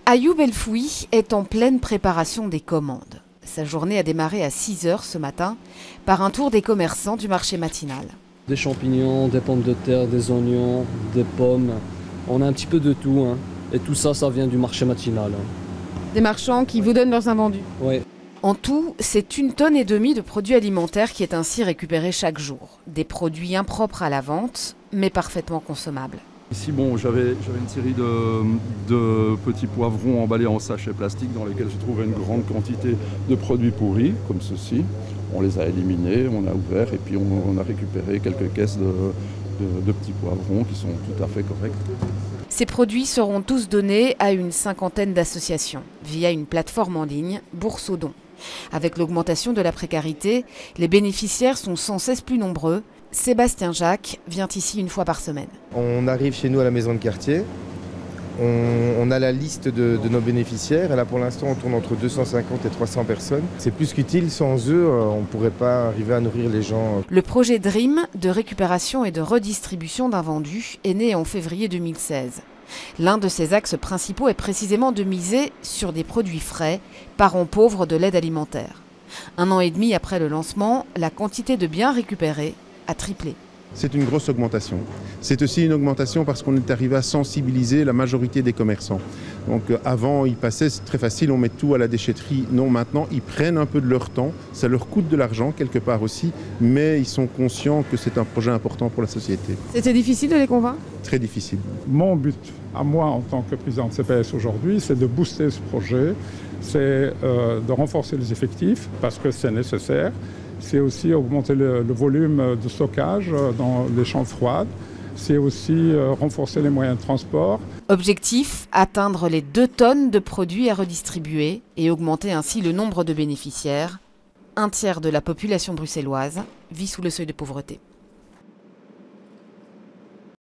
Ayoub Elfoui est en pleine préparation des commandes. Sa journée a démarré à 6 h ce matin par un tour des commerçants du marché matinal. Des champignons, des pommes de terre, des oignons, des pommes. On a un petit peu de tout. Et tout ça, ça vient du marché matinal. Des marchands qui vous donnent leurs invendus. Oui. En tout, c'est 1,5 tonne de produits alimentaires qui est ainsi récupéré chaque jour. Des produits impropres à la vente, mais parfaitement consommables. Ici, j'avais une série de petits poivrons emballés en sachets plastiques dans lesquels je trouvais une grande quantité de produits pourris, comme ceci. On les a éliminés, on a ouvert et puis on a récupéré quelques caisses de petits poivrons qui sont tout à fait corrects. Ces produits seront tous donnés à une 50aine d'associations via une plateforme en ligne, Bourse aux dons. Avec l'augmentation de la précarité, les bénéficiaires sont sans cesse plus nombreux. Sébastien Jacques vient ici une fois par semaine. On arrive chez nous à la maison de quartier, on a la liste de nos bénéficiaires et là pour l'instant on tourne entre 250 et 300 personnes. C'est plus qu'utile, sans eux on ne pourrait pas arriver à nourrir les gens. Le projet DREAM de récupération et de redistribution d'invendus est né en février 2016. L'un de ses axes principaux est précisément de miser sur des produits frais, parents pauvres de l'aide alimentaire. 1 an et demi après le lancement, la quantité de biens récupérés a triplé. C'est une grosse augmentation. C'est aussi une augmentation parce qu'on est arrivé à sensibiliser la majorité des commerçants. Donc avant, ils passaient, c'est très facile, on met tout à la déchetterie. Non, maintenant, ils prennent un peu de leur temps. Ça leur coûte de l'argent quelque part aussi, mais ils sont conscients que c'est un projet important pour la société. C'était difficile de les convaincre ? Très difficile. Mon but, à moi en tant que président de CPS aujourd'hui, c'est de booster ce projet, c'est de renforcer les effectifs parce que c'est nécessaire. C'est aussi augmenter le volume de stockage dans les chambres froides. C'est aussi renforcer les moyens de transport. Objectif, atteindre les 2 tonnes de produits à redistribuer et augmenter ainsi le nombre de bénéficiaires. 1/3 de la population bruxelloise vit sous le seuil de pauvreté.